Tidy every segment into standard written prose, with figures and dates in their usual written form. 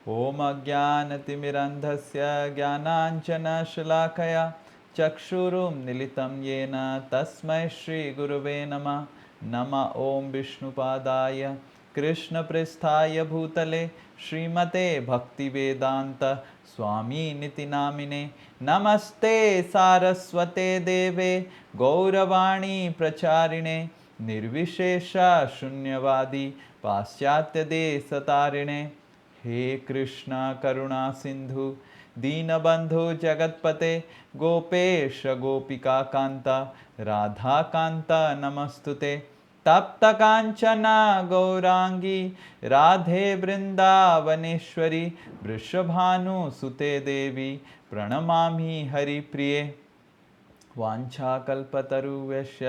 ॐ अज्ञानतिमिरन्धस्य ज्ञानाञ्जनशलाकया चक्षुरुन्मीलितं येन तस्मै श्रीगुरुवे नमः। नमः ॐ विष्णुपादाय कृष्णप्रेष्ठाय भूतले श्रीमते भक्तिवेदान्त स्वामिनिति नामिने। नमस्ते सारस्वते देवे गौरवाणी प्रचारिणे निर्विशेष शून्यवादी पाश्चात्यदेशतारिणे। हे कृष्णा करुणा सिंधु दीनबंधु जगतपते गोपेश गोपिका कांता राधा कांता नमस्तुते। तप्त कांचना गौरांगी राधे वृंदावनेश्वरी वृषभानुसुते देवी प्रणमामि हरिप्रिये। वाञ्छाकल्पतरुभ्यश्च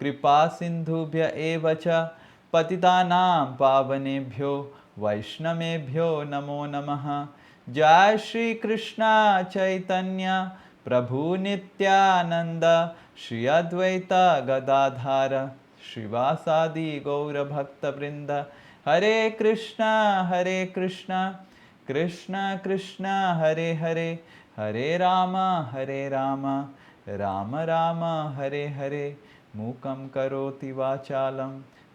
कृपा सिन्धुभ्य एव च पतितानां पावनेभ्यो वैष्णवेभ्यो नमो नमः। जय श्री कृष्ण चैतन्य प्रभु नित्यानंद श्री अद्वैत गदाधार श्रीवासादि गौरभक्तवृंद। हरे कृष्ण कृष्ण कृष्ण हरे हरे, हरे राम राम राम हरे हरे। मूकं करोति वाचालं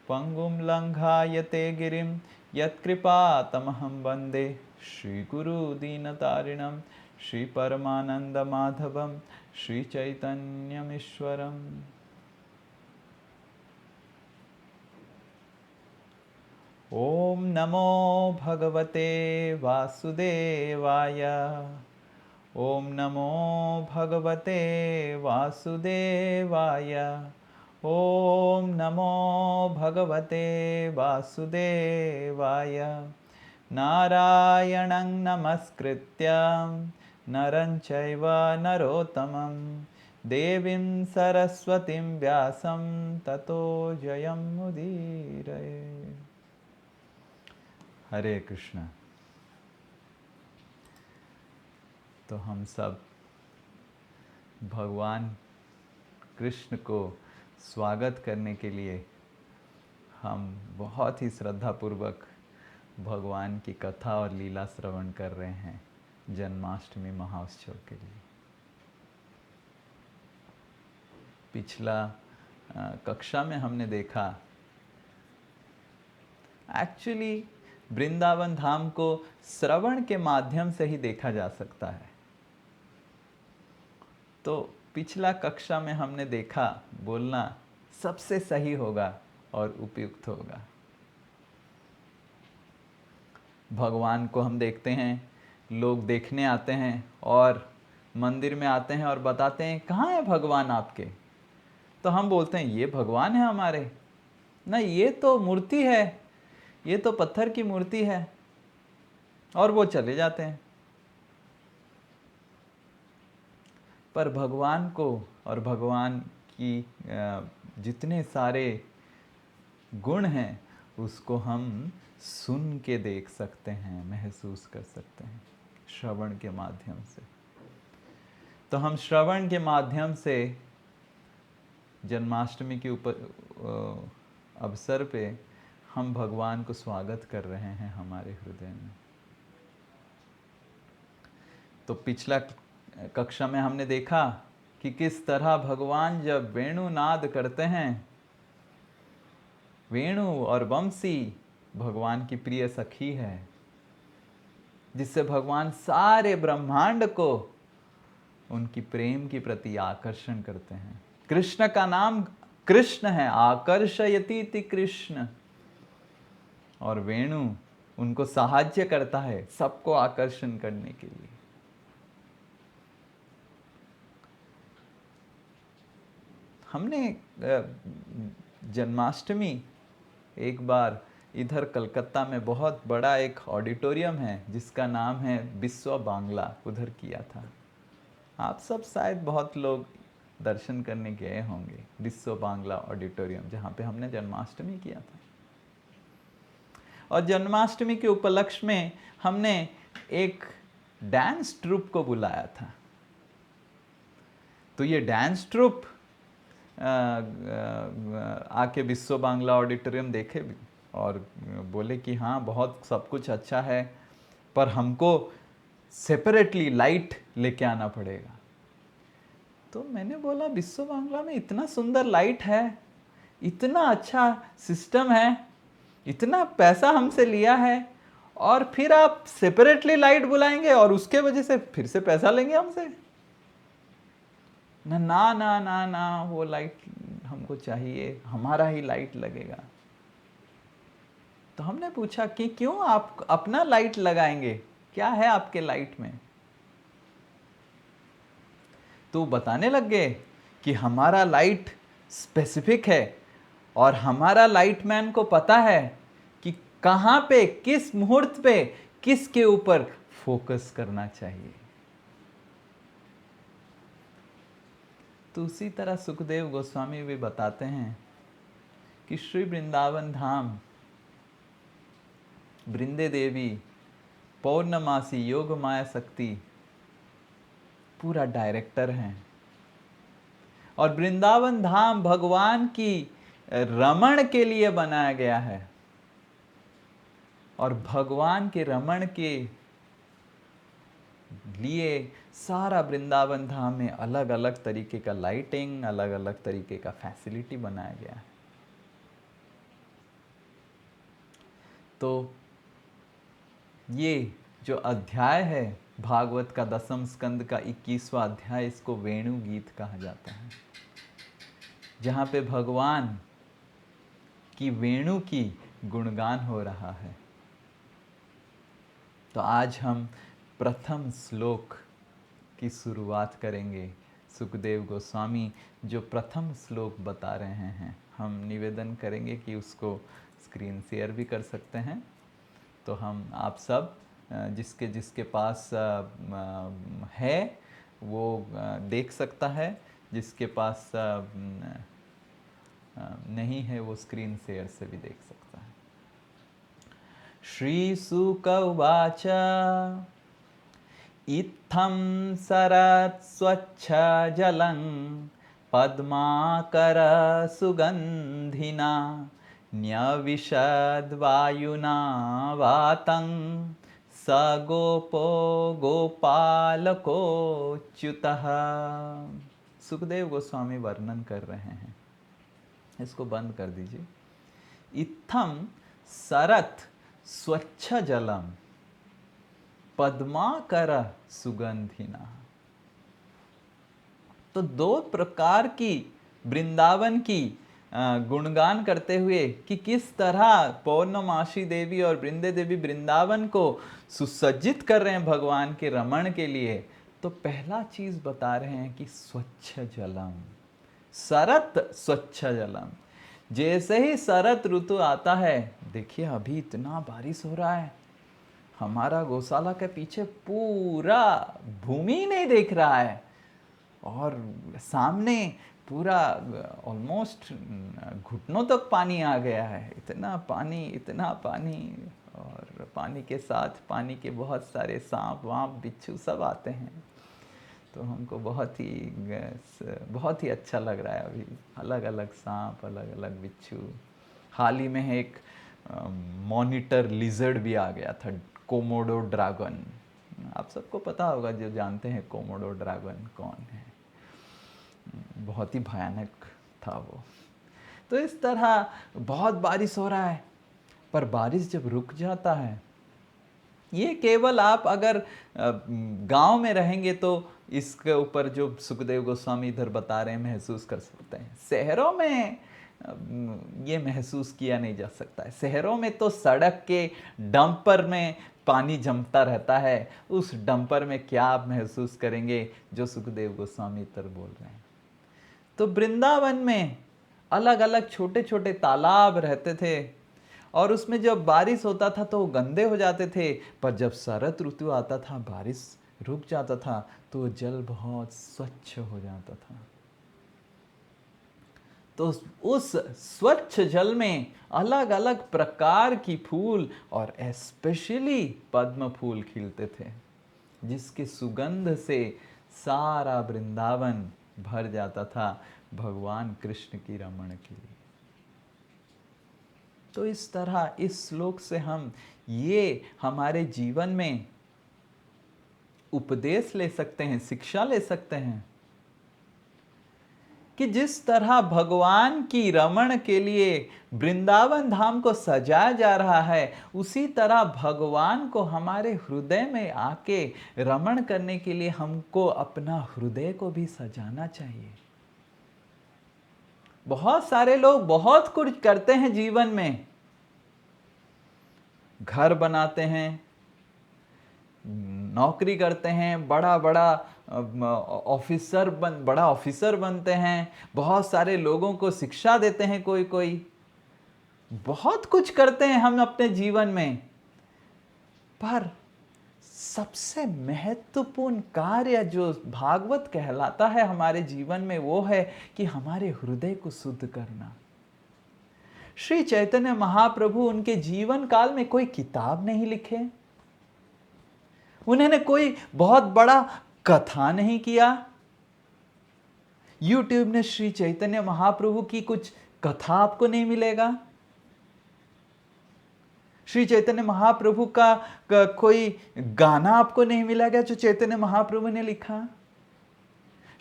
पंगुं लंघायते गिरिं यत्कृपातमहं वन्दे श्रीगुरुदीनतारिणं श्रीपरमानन्दमाधवं श्रीचैतन्यमीश्वरम्। ॐ नमो भगवते वासुदेवाय। ॐ नमो भगवते वासुदेवाय। ॐ नमो भगवते वासुदेवाय। नारायणं नमस्कृत्य नरं चैव नरोत्तमं देवीं सरस्वतीं व्यासं ततो जयमुदीरये। हरे कृष्ण। तो हम सब भगवान कृष्ण को स्वागत करने के लिए हम बहुत ही श्रद्धापूर्वक भगवान की कथा और लीला श्रवण कर रहे हैं जन्माष्टमी महोत्सव के लिए। पिछला कक्षा में हमने देखा एक्चुअली वृंदावन धाम को श्रवण के माध्यम से ही देखा जा सकता है। तो पिछला कक्षा में हमने देखा बोलना सबसे सही होगा और उपयुक्त होगा। भगवान को हम देखते हैं, लोग देखने आते हैं और मंदिर में आते हैं और बताते हैं कहाँ है भगवान आपके। तो हम बोलते हैं ये भगवान है हमारे, ना ये तो मूर्ति है, ये तो पत्थर की मूर्ति है, और वो चले जाते हैं। पर भगवान को और भगवान की जितने सारे गुण हैं उसको हम सुन के देख सकते हैं, महसूस कर सकते हैं श्रवण के माध्यम से। तो हम श्रवण के माध्यम से जन्माष्टमी के अवसर पे हम भगवान को स्वागत कर रहे हैं हमारे हृदय में। तो पिछला कक्षा में हमने देखा कि किस तरह भगवान जब वेणु नाद करते हैं, वेणु और बंसी भगवान की प्रिय सखी है, जिससे भगवान सारे ब्रह्मांड को उनकी प्रेम के प्रति आकर्षण करते हैं। कृष्ण का नाम कृष्ण है, आकर्षयति कृष्ण, और वेणु उनको सहाय्य करता है सबको आकर्षण करने के लिए। हमने जन्माष्टमी एक बार इधर कलकत्ता में बहुत बड़ा एक ऑडिटोरियम है जिसका नाम है बिस्वा बांग्ला, उधर किया था। आप सब शायद बहुत लोग दर्शन करने गए होंगे बिस्वा बांग्ला ऑडिटोरियम, जहाँ पे हमने जन्माष्टमी किया था। और जन्माष्टमी के उपलक्ष्य में हमने एक डांस ट्रूप को बुलाया था। तो ये डांस ट्रूप आके बिस्वा बांग्ला ऑडिटोरियम देखे भी और बोले कि हाँ बहुत सब कुछ अच्छा है, पर हमको सेपरेटली लाइट लेके आना पड़ेगा। तो मैंने बोला बिस्वा बांग्ला में इतना सुंदर लाइट है, इतना अच्छा सिस्टम है, इतना पैसा हमसे लिया है, और फिर आप सेपरेटली लाइट बुलाएंगे और उसके वजह से फिर से पैसा लेंगे हमसे? ना ना ना ना ना, वो लाइट हमको चाहिए, हमारा ही लाइट लगेगा। तो हमने पूछा कि क्यों आप अपना लाइट लगाएंगे, क्या है आपके लाइट में? तो बताने लग गए कि हमारा लाइट स्पेसिफिक है और हमारा लाइटमैन को पता है कि कहाँ पे, किस मुहूर्त पे, किसके ऊपर फोकस करना चाहिए। तो उसी तरह सुखदेव गोस्वामी भी बताते हैं कि श्री वृंदावन धाम, वृंदे देवी, पौर्णमासी, योग माया शक्ति पूरा डायरेक्टर हैं। और वृंदावन धाम भगवान की रमण के लिए बनाया गया है, और भगवान के रमण के लिए सारा वृंदावन धाम में अलग अलग तरीके का लाइटिंग, अलग अलग तरीके का फैसिलिटी बनाया गया है। तो ये जो अध्याय है भागवत का 10वें स्कंद का 21वां अध्याय, इसको वेणु गीत कहा जाता है, जहाँ पे भगवान की वेणु की गुणगान हो रहा है। तो आज हम प्रथम श्लोक की शुरुआत करेंगे। सुखदेव गोस्वामी जो प्रथम श्लोक बता रहे हैं, हम निवेदन करेंगे कि उसको स्क्रीन शेयर भी कर सकते हैं। तो हम आप सब जिसके जिसके पास है वो देख सकता है, जिसके पास नहीं है वो स्क्रीन शेयर से भी देख सकता है। श्री शुक उवाच इत्थं सरत् स्वच्छ जलं पद्माकर सुगंधिना न्यविशद्वायुना वातं स गोपो गोपालकोच्युतः। सुखदेव गोस्वामी वर्णन कर रहे हैं, इसको बंद कर दीजिए। इत्थम सरत स्वच्छ जलम पद्माकर सुगंधिना। तो दो प्रकार की वृंदावन की गुणगान करते हुए कि किस तरह पौर्णमासी देवी और वृंदे देवी वृंदावन को सुसज्जित कर रहे हैं भगवान के रमण के लिए। तो पहला चीज बता रहे हैं कि स्वच्छ जलम, सरत स्वच्छ जलम। जैसे ही शरत ऋतु आता है, देखिए अभी इतना बारिश हो रहा है, हमारा गौशाला के पीछे पूरा भूमि नहीं देख रहा है, और सामने पूरा ऑलमोस्ट घुटनों तक पानी आ गया है। इतना पानी, इतना पानी, और पानी के साथ पानी के बहुत सारे सांप वाप बिच्छू सब आते हैं। तो हमको बहुत ही अच्छा लग रहा है अभी, अलग अलग सांप, अलग अलग बिच्छू। हाल ही में एक मॉनिटर लिजर्ड भी आ गया था, कोमोडो ड्रैगन। आप सबको पता होगा, जो जानते हैं कोमोडो ड्रैगन कौन है, बहुत ही भयानक था वो। तो इस तरह बहुत बारिश हो रहा है, पर बारिश जब रुक जाता है, ये केवल आप अगर गांव में रहेंगे तो इसके ऊपर जो सुखदेव गोस्वामी इधर बता रहे हैं महसूस कर सकते हैं। शहरों में ये महसूस किया नहीं जा सकता है। शहरों में तो सड़क के डंपर में पानी जमता रहता है, उस डंपर में क्या आप महसूस करेंगे जो सुखदेव गोस्वामी इधर बोल रहे हैं। तो वृंदावन में अलग अलग छोटे छोटे तालाब रहते थे, और उसमें जब बारिश होता था तो वो गंदे हो जाते थे, पर जब शरद ऋतु आता था, बारिश रुक जाता था, तो जल बहुत स्वच्छ हो जाता था। तो उस स्वच्छ जल में अलग अलग प्रकार की फूल, और स्पेशली पद्म फूल खिलते थे, जिसके सुगंध से सारा वृंदावन भर जाता था भगवान कृष्ण की रमण के लिए। तो इस तरह इस श्लोक से हम ये हमारे जीवन में उपदेश ले सकते हैं, शिक्षा ले सकते हैं कि जिस तरह भगवान की रमण के लिए वृंदावन धाम को सजाया जा रहा है, उसी तरह भगवान को हमारे हृदय में आके रमण करने के लिए हमको अपना हृदय को भी सजाना चाहिए। बहुत सारे लोग बहुत कुछ करते हैं जीवन में, घर बनाते हैं, नौकरी करते हैं, बड़ा ऑफिसर बनते हैं, बहुत सारे लोगों को शिक्षा देते हैं, कोई बहुत कुछ करते हैं हम अपने जीवन में। पर सबसे महत्वपूर्ण कार्य जो भागवत कहलाता है हमारे जीवन में, वो है कि हमारे हृदय को शुद्ध करना। श्री चैतन्य महाप्रभु उनके जीवन काल में कोई किताब नहीं लिखे, उन्होंने कोई बहुत बड़ा कथा नहीं किया। YouTube ने श्री चैतन्य महाप्रभु की कुछ कथा आपको नहीं मिलेगा। श्री चैतन्य महाप्रभु का कोई गाना आपको नहीं मिलेगा जो चैतन्य महाप्रभु ने लिखा।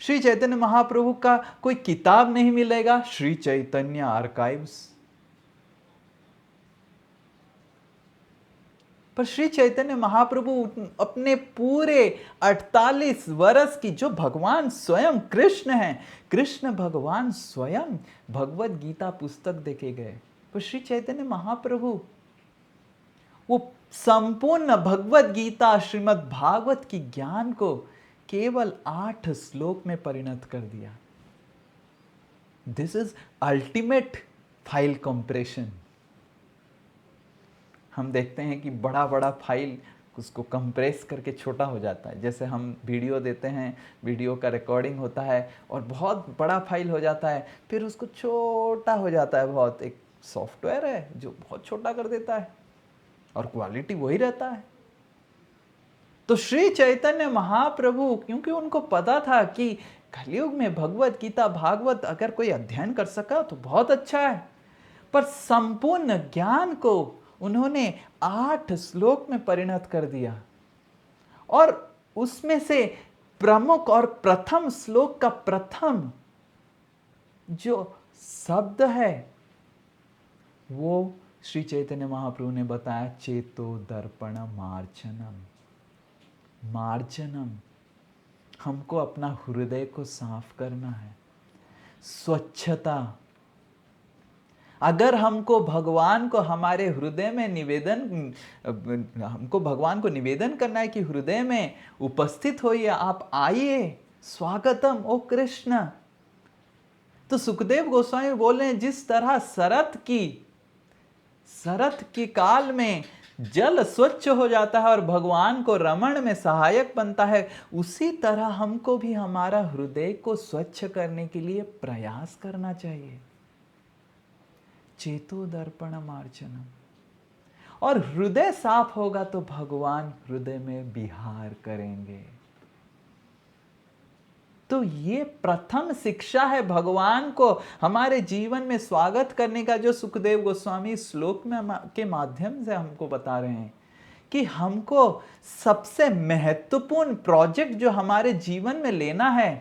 श्री चैतन्य महाप्रभु का कोई किताब नहीं मिलेगा, श्री चैतन्य आर्काइव्स। पर श्री चैतन्य महाप्रभु अपने पूरे 48 वर्ष की, जो भगवान स्वयं कृष्ण हैं, कृष्ण भगवान स्वयं भगवत गीता पुस्तक देके गए, पर श्री चैतन्य महाप्रभु वो संपूर्ण भगवत गीता श्रीमद् भागवत की ज्ञान को केवल 8 श्लोक में परिणत कर दिया। This is ultimate file compression. हम देखते हैं कि बड़ा फाइल उसको कंप्रेस करके छोटा हो जाता है। जैसे हम वीडियो देते हैं, वीडियो का रिकॉर्डिंग होता है और बहुत बड़ा फाइल हो जाता है, फिर उसको छोटा हो जाता है बहुत। एक सॉफ्टवेयर है जो बहुत छोटा कर देता है और क्वालिटी वही रहता है। तो श्री चैतन्य महाप्रभु, क्योंकि उनको पता था कि कलयुग में भगवत गीता भागवत अगर कोई अध्ययन कर सका तो बहुत अच्छा है, पर संपूर्ण ज्ञान को उन्होंने 8 श्लोक में परिणत कर दिया। और उसमें से प्रमुख और प्रथम श्लोक का प्रथम जो शब्द है वो श्री चैतन्य महाप्रभु ने बताया, चेतो दर्पण मार्जनम। मार्जनम, हमको अपना हृदय को साफ करना है, स्वच्छता। अगर हमको भगवान को हमारे हृदय में हमको भगवान को निवेदन करना है कि हृदय में उपस्थित होइए, आप आइए, स्वागतम ओ कृष्ण। तो सुखदेव गोस्वामी बोल रहे हैं, जिस तरह शरत की काल में जल स्वच्छ हो जाता है और भगवान को रमण में सहायक बनता है, उसी तरह हमको भी हमारा हृदय को स्वच्छ करने के लिए प्रयास करना चाहिए। चेतो दर्पण मार्जनम। और हृदय साफ होगा तो भगवान हृदय में विहार करेंगे। तो ये प्रथम शिक्षा है भगवान को हमारे जीवन में स्वागत करने का, जो सुखदेव गोस्वामी श्लोक में के माध्यम से हमको बता रहे हैं कि हमको सबसे महत्वपूर्ण प्रोजेक्ट जो हमारे जीवन में लेना है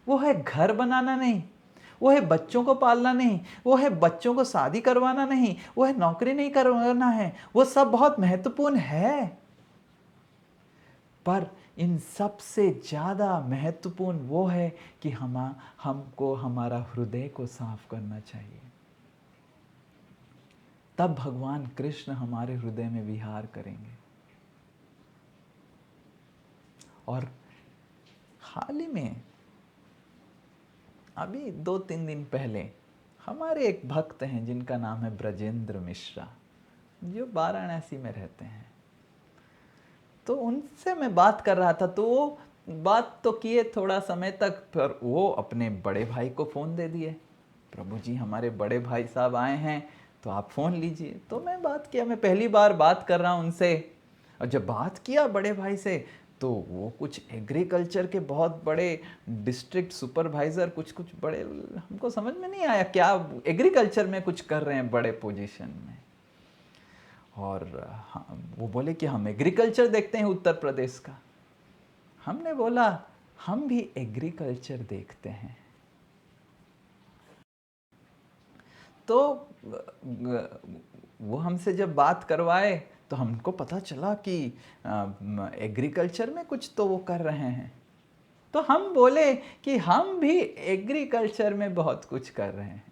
वो है घर बनाना नहीं, वो है बच्चों को पालना नहीं, वो है बच्चों को शादी करवाना नहीं, वो है नौकरी नहीं करवाना है। वो सब बहुत महत्वपूर्ण है, पर इन सबसे ज्यादा महत्वपूर्ण वो है कि हमको हमारा हृदय को साफ करना चाहिए। तब भगवान कृष्ण हमारे हृदय में विहार करेंगे। और हाल ही में अभी 2-3 दिन पहले हमारे एक भक्त हैं जिनका नाम है ब्रजेंद्र मिश्रा, जो वाराणसी में रहते हैं। तो उनसे मैं बात कर रहा था, तो वो बात तो किए थोड़ा समय तक, पर वो अपने बड़े भाई को फ़ोन दे दिए, प्रभु जी हमारे बड़े भाई साहब आए हैं तो आप फ़ोन लीजिए। तो मैं बात किया, मैं पहली बार बात कर रहा हूँ उनसे, और जब बात किया बड़े भाई से तो वो कुछ एग्रीकल्चर के बहुत बड़े डिस्ट्रिक्ट सुपरवाइजर, कुछ कुछ बड़े, हमको समझ में नहीं आया क्या एग्रीकल्चर में कुछ कर रहे हैं बड़े पोजीशन में। और वो बोले कि हम एग्रीकल्चर देखते हैं उत्तर प्रदेश का। हमने बोला हम भी एग्रीकल्चर देखते हैं। तो वो हमसे जब बात करवाए तो हमको पता चला कि एग्रीकल्चर में कुछ तो वो कर रहे हैं। तो हम बोले कि हम भी एग्रीकल्चर में बहुत कुछ कर रहे हैं।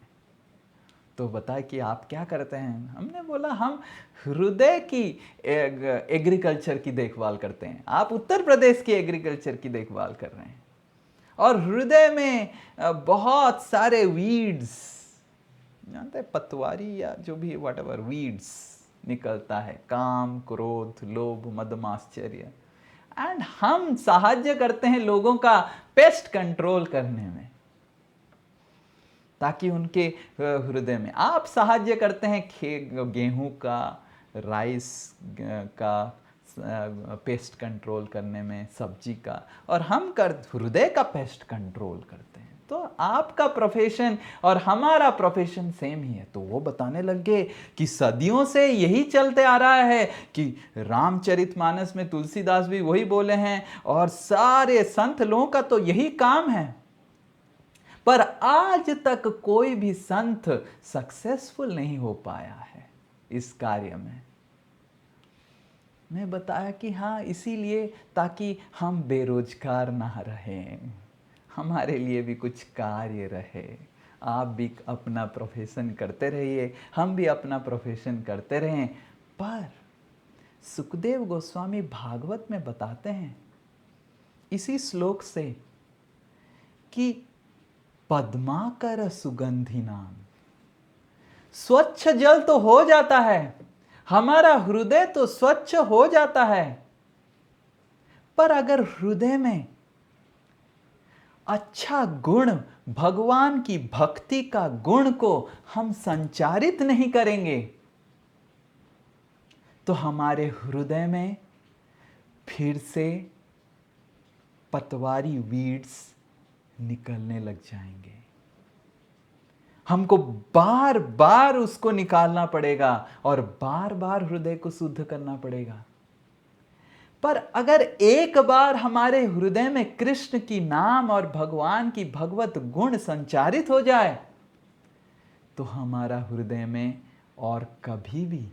तो बताए कि आप क्या करते हैं? हमने बोला हम हृदय की एग्रीकल्चर की देखभाल करते हैं। आप उत्तर प्रदेश की एग्रीकल्चर की देखभाल कर रहे हैं। और हृदय में बहुत सारे वीड्स, जानते हैं, पतवारी या जो भी व्हाटएवर वीड्स निकलता है, काम, क्रोध, लोभ, मद, मात्सर्य। एंड हम सहायता करते हैं लोगों का पेस्ट कंट्रोल करने में, ताकि उनके हृदय में, आप सहायता करते हैं गेहूं का, राइस का पेस्ट कंट्रोल करने में, सब्जी का, और हम हृदय का पेस्ट कंट्रोल करते हैं। तो आपका प्रोफेशन और हमारा प्रोफेशन सेम ही है। तो वो बताने लग गए कि सदियों से यही चलते आ रहा है कि रामचरितमानस में तुलसीदास भी वही बोले हैं और सारे संत लोगों का तो यही काम है, पर आज तक कोई भी संत सक्सेसफुल नहीं हो पाया है इस कार्य में। मैं बताया कि हाँ, इसीलिए ताकि हम बेरोजगार ना रहें, हमारे लिए भी कुछ कार्य रहे। आप भी अपना प्रोफेशन करते रहिए, हम भी अपना प्रोफेशन करते रहें। पर सुखदेव गोस्वामी भागवत में बताते हैं इसी श्लोक से कि पद्माकर सुगंधि नाम, स्वच्छ जल तो हो जाता है, हमारा हृदय तो स्वच्छ हो जाता है, पर अगर हृदय में अच्छा गुण, भगवान की भक्ति का गुण को हम संचारित नहीं करेंगे, तो हमारे हृदय में फिर से पतवारी वीड्स निकलने लग जाएंगे। हमको बार बार उसको निकालना पड़ेगा और बार बार हृदय को शुद्ध करना पड़ेगा। पर अगर एक बार हमारे हृदय में कृष्ण की नाम और भगवान की भगवत गुण संचारित हो जाए, तो हमारा हृदय में और कभी भी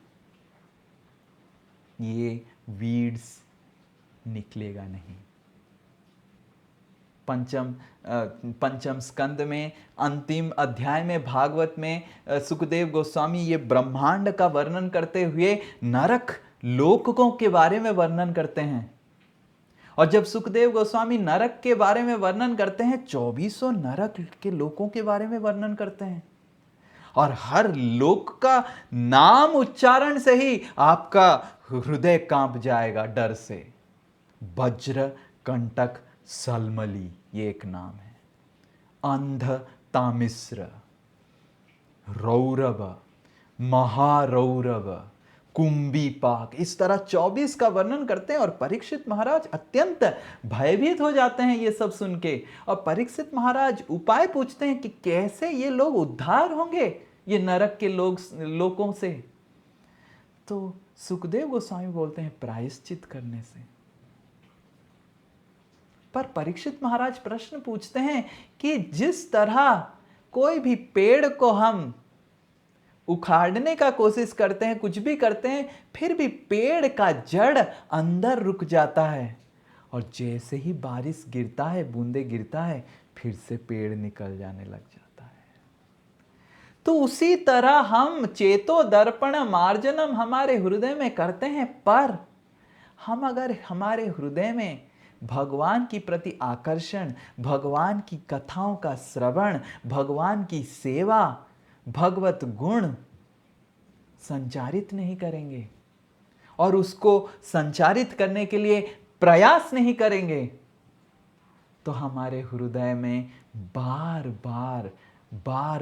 ये वीड्स निकलेगा नहीं। पंचम स्कंद में अंतिम अध्याय में भागवत में सुखदेव गोस्वामी ये ब्रह्मांड का वर्णन करते हुए नरक लोकों के बारे में वर्णन करते हैं। और जब सुखदेव गोस्वामी नरक के बारे में वर्णन करते हैं, 2400 नरक के लोकों के बारे में वर्णन करते हैं। और हर लोक का नाम उच्चारण से ही आपका हृदय कांप जाएगा डर से। वज्र कंटक सलमली ये एक नाम है, अंध तामिश्र, रौरव, महारौरव, कुंभीपाक, इस तरह 24 का वर्णन करते हैं। और परीक्षित महाराज अत्यंत भयभीत हो जाते हैं ये सब सुन के। और परीक्षित महाराज उपाय पूछते हैं कि कैसे ये लोग उद्धार होंगे ये नरक के लोगों से। तो सुखदेव गोस्वामी बोलते हैं प्रायश्चित करने से। पर परीक्षित महाराज प्रश्न पूछते हैं कि जिस तरह कोई भी पेड़ को हम उखाड़ने का कोशिश करते हैं, कुछ भी करते हैं, फिर भी पेड़ का जड़ अंदर रुक जाता है, और जैसे ही बारिश गिरता है, बूंदे गिरता है, फिर से पेड़ निकल जाने लग जाता है। तो उसी तरह हम चेतो दर्पण मार्जनम हमारे हृदय में करते हैं, पर हम अगर हमारे हृदय में भगवान की प्रति आकर्षण, भगवान की कथाओं का श्रवण, भगवान की सेवा, भगवत गुण संचारित नहीं करेंगे और उसको संचारित करने के लिए प्रयास नहीं करेंगे, तो हमारे हृदय में बार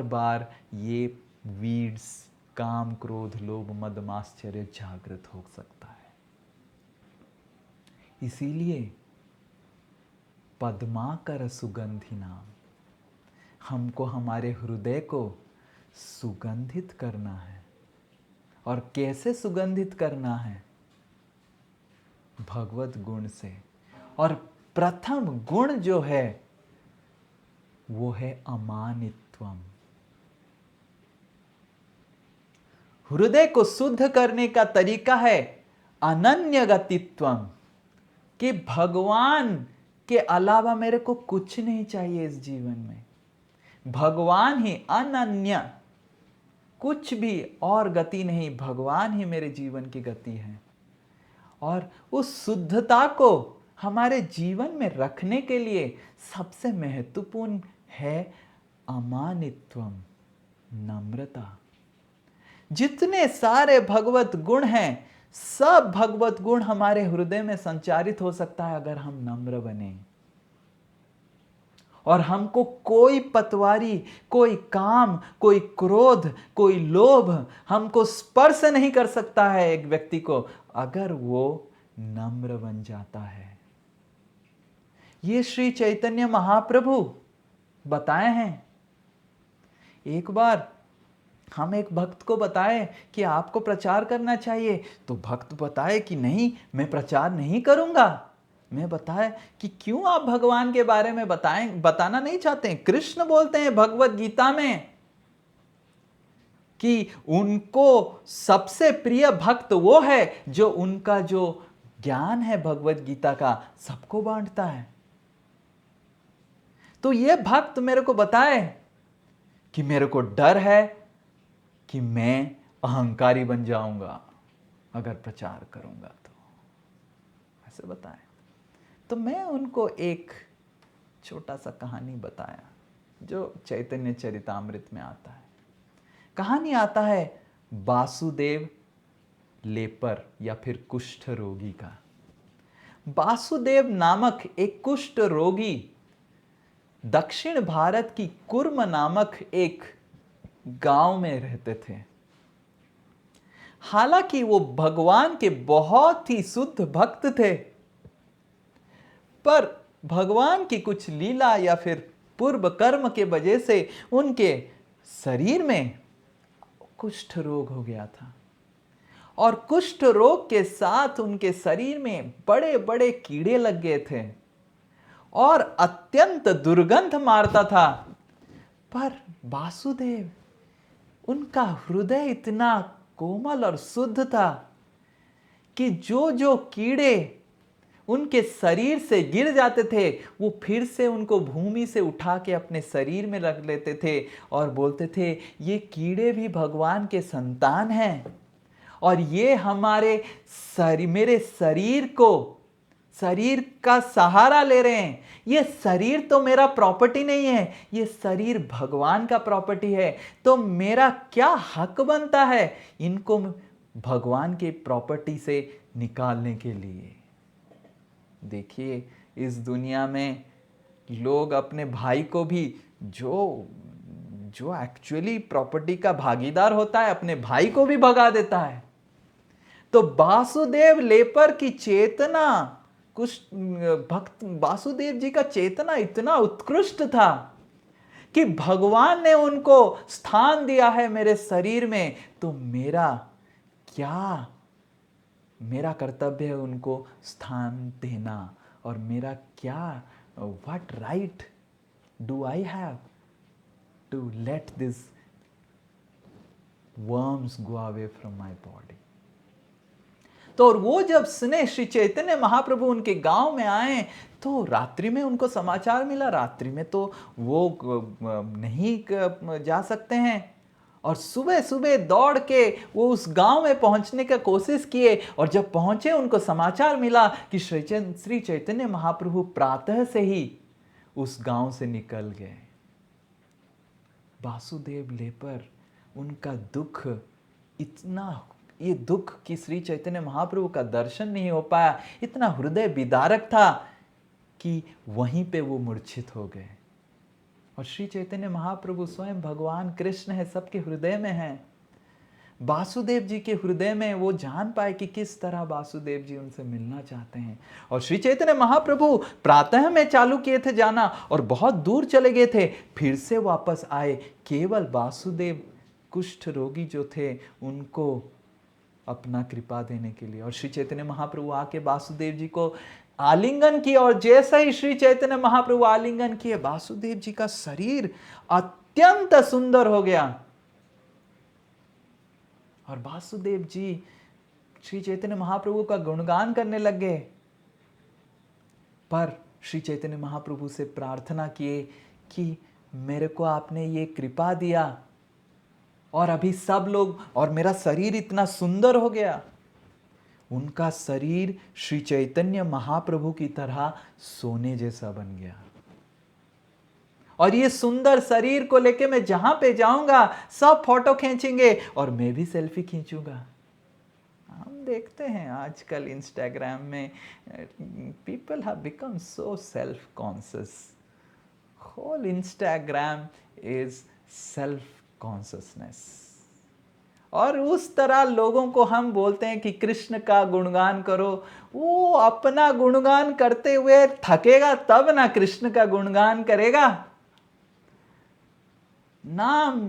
बार ये वीड्स, काम, क्रोध, लोभ, मद, मात्सर्य जागृत हो सकता है। इसीलिए पद्माकर सुगंधि नाम, हमको हमारे हृदय को सुगंधित करना है। और कैसे सुगंधित करना है? भगवत गुण से। और प्रथम गुण जो है वो है अमानित्वम। हृदय को शुद्ध करने का तरीका है अनन्य गतित्वम, कि भगवान के अलावा मेरे को कुछ नहीं चाहिए इस जीवन में। भगवान ही अनन्य, कुछ भी और गति नहीं, भगवान ही मेरे जीवन की गति है। और उस शुद्धता को हमारे जीवन में रखने के लिए सबसे महत्वपूर्ण है अमानित्वम, नम्रता। जितने सारे भगवत गुण हैं, सब भगवत गुण हमारे हृदय में संचारित हो सकता है अगर हम नम्र बने। और हमको कोई पतवारी, कोई काम, कोई क्रोध, कोई लोभ हमको स्पर्श नहीं कर सकता है एक व्यक्ति को, अगर वो नम्र बन जाता है। ये श्री चैतन्य महाप्रभु बताए हैं। एक बार हम एक भक्त को बताए कि आपको प्रचार करना चाहिए, तो भक्त बताए कि नहीं, मैं प्रचार नहीं करूंगा। मैं बताया कि क्यों आप भगवान के बारे में बताना नहीं चाहते? कृष्ण बोलते हैं भगवत गीता में कि उनको सबसे प्रिय भक्त वो है जो उनका जो ज्ञान है भगवत गीता का सबको बांटता है। तो ये भक्त मेरे को बताए कि मेरे को डर है कि मैं अहंकारी बन जाऊंगा अगर प्रचार करूंगा, तो ऐसे बताएं। तो मैं उनको एक छोटा सा कहानी बताया जो चैतन्य चरितामृत में आता है। कहानी आता है वासुदेव लेपर या फिर कुष्ठ रोगी का। वासुदेव नामक एक कुष्ठ रोगी दक्षिण भारत की कुर्म नामक एक गांव में रहते थे। हालांकि वो भगवान के बहुत ही शुद्ध भक्त थे, पर भगवान की कुछ लीला या फिर पूर्व कर्म के वजह से उनके शरीर में कुष्ठ रोग हो गया था। और कुष्ठ रोग के साथ उनके शरीर में बड़े बड़े कीड़े लग गए थे और अत्यंत दुर्गंध मारता था। पर वासुदेव, उनका हृदय इतना कोमल और शुद्ध था कि जो जो कीड़े उनके शरीर से गिर जाते थे वो फिर से उनको भूमि से उठा के अपने शरीर में रख लेते थे और बोलते थे ये कीड़े भी भगवान के संतान हैं और ये मेरे शरीर का सहारा ले रहे हैं। ये शरीर तो मेरा प्रॉपर्टी नहीं है, ये शरीर भगवान का प्रॉपर्टी है। तो मेरा क्या हक बनता है इनको भगवान के प्रॉपर्टी से निकालने के लिए। देखिए, इस दुनिया में लोग अपने भाई को भी जो एक्चुअली प्रॉपर्टी का भागीदार होता है, अपने भाई को भी भगा देता है। तो वासुदेव लेपर की चेतना, कुछ भक्त वासुदेव जी का चेतना इतना उत्कृष्ट था कि भगवान ने उनको स्थान दिया है मेरे शरीर में, तो मेरा कर्तव्य है उनको स्थान देना। और मेरा क्या, what right do I have to let this worms go away from my body. तो और वो जब सुने श्री चैतन्य महाप्रभु उनके गांव में आए, तो रात्रि में उनको समाचार मिला। रात्रि में तो वो नहीं जा सकते हैं, और सुबह सुबह दौड़ के वो उस गांव में पहुंचने का कोशिश किए। और जब पहुंचे उनको समाचार मिला कि श्री चैतन्य महाप्रभु प्रातः से ही उस गांव से निकल गए। वासुदेव लेपर, उनका दुख ये दुख कि श्री चैतन्य महाप्रभु का दर्शन नहीं हो पाया, इतना हृदय विदारक था कि वहीं पे वो मूर्छित हो गए। और श्री चैतन्य महाप्रभु स्वयं भगवान कृष्ण है, सबके हृदय में है। वासुदेव जी के हृदय में वो जान पाए कि किस तरह वासुदेव जी उनसे मिलना चाहते हैं। और श्री चैतन्य महाप्रभु प्रातः में चालू किए थे जाना और बहुत दूर चले गए थे, फिर से वापस आए केवल वासुदेव कुष्ठ रोगी जो थे उनको अपना कृपा देने के लिए। और श्री चैतन्य महाप्रभु आके वासुदेव जी को आलिंगन किया और जैसे ही श्री चैतन्य महाप्रभु आलिंगन किए वासुदेव जी का शरीर अत्यंत सुंदर हो गया और वासुदेव जी श्री चैतन्य महाप्रभु का गुणगान करने लग गए। पर श्री चैतन्य महाप्रभु से प्रार्थना किए कि मेरे को आपने ये कृपा दिया और अभी सब लोग और मेरा शरीर इतना सुंदर हो गया। उनका शरीर श्री चैतन्य महाप्रभु की तरह सोने जैसा बन गया और ये सुंदर शरीर को लेके मैं जहां पे जाऊंगा सब फोटो खींचेंगे और मैं भी सेल्फी खींचूंगा। हम देखते हैं आजकल इंस्टाग्राम में people have become so self conscious. Whole Instagram is self consciousness. और उस तरह लोगों को हम बोलते हैं कि कृष्ण का गुणगान करो, वो अपना गुणगान करते हुए थकेगा तब ना कृष्ण का गुणगान करेगा। नाम,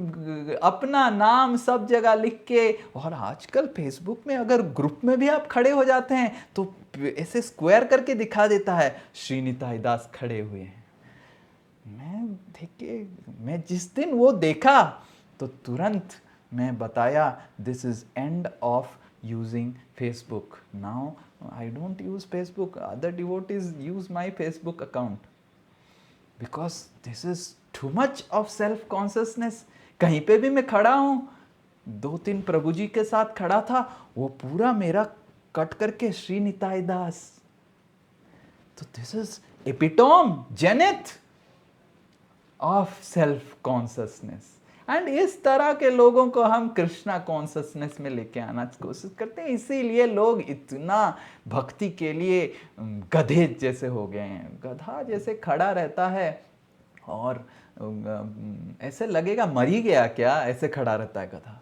अपना नाम सब जगह लिख के, और आजकल फेसबुक में अगर ग्रुप में भी आप खड़े हो जाते हैं तो ऐसे स्क्वायर करके दिखा देता है श्री निताई दास खड़े हुए हैं। मैं जिस दिन वो देखा तो तुरंत मैं बताया this is end of using Facebook. Now I don't use Facebook, other devotees use my Facebook account because this is too much of self consciousness. कहीं पे भी मैं खड़ा हूं, 2-3 प्रभु जी के साथ खड़ा था, वो पूरा मेरा कट करके श्री निताई दास। तो this is epitome, zenith of self consciousness. And इस तरह के लोगों को हम कृष्णा कॉन्शियसनेस में लेके आना कोशिश करते हैं। इसीलिए लोग इतना भक्ति के लिए गधे जैसे हो गए हैं। गधा जैसे खड़ा रहता है और ऐसे लगेगा मर ही गया क्या, ऐसे खड़ा रहता है गधा।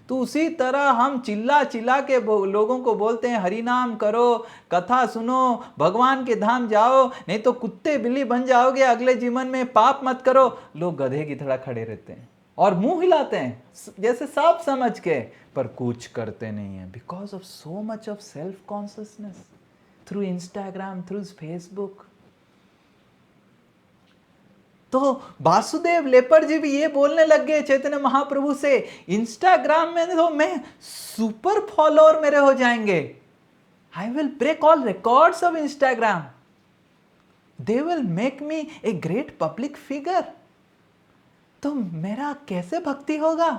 तो उसी तरह हम चिल्ला चिल्ला के लोगों को बोलते हैं हरि नाम करो, कथा सुनो, भगवान के धाम जाओ, नहीं तो कुत्ते बिल्ली बन जाओगे अगले जीवन में, पाप मत करो। लोग गधे की तरह खड़े रहते हैं और मुंह हिलाते हैं जैसे सब समझ के, पर कुछ करते नहीं है because of so much of self consciousness through Instagram, through Facebook. तो वासुदेव लेपर जी भी ये बोलने लग गए चैतन्य महाप्रभु से, इंस्टाग्राम में तो मैं सुपर फॉलोअर मेरे हो जाएंगे, I will break all records of Instagram, they will make me a great public figure. तो मेरा कैसे भक्ति होगा?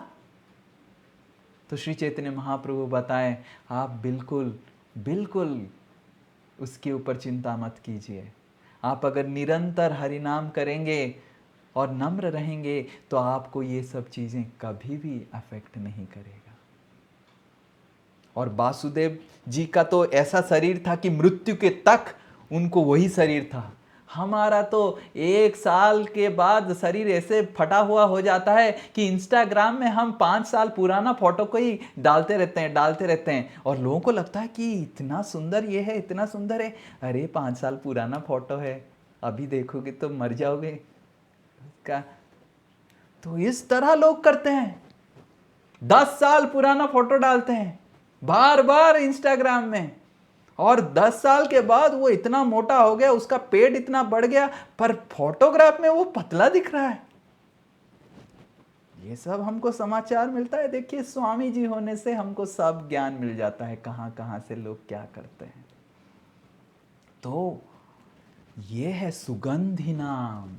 तो श्री चैतन्य महाप्रभु बताए आप बिल्कुल बिल्कुल उसके ऊपर चिंता मत कीजिए। आप अगर निरंतर हरिनाम करेंगे और नम्र रहेंगे तो आपको ये सब चीजें कभी भी अफेक्ट नहीं करेगा। और वासुदेव जी का तो ऐसा शरीर था कि मृत्यु के तक उनको वही शरीर था। हमारा तो 1 साल के बाद शरीर ऐसे फटा हुआ हो जाता है कि इंस्टाग्राम में हम 5 साल पुराना फोटो को ही डालते रहते हैं और लोगों को लगता है कि इतना सुंदर ये है, इतना सुंदर है। अरे 5 साल पुराना फोटो है, अभी देखोगे तो मर जाओगे का। तो इस तरह लोग करते हैं, 10 साल पुराना फोटो डालते हैं बार बार इंस्टाग्राम में, और 10 साल के बाद वो इतना मोटा हो गया, उसका पेट इतना बढ़ गया, पर फोटोग्राफ में वो पतला दिख रहा है। ये सब हमको समाचार मिलता है। देखिए स्वामी जी होने से हमको सब ज्ञान मिल जाता है, कहां कहां से लोग क्या करते हैं। तो ये है सुगंधि नाम।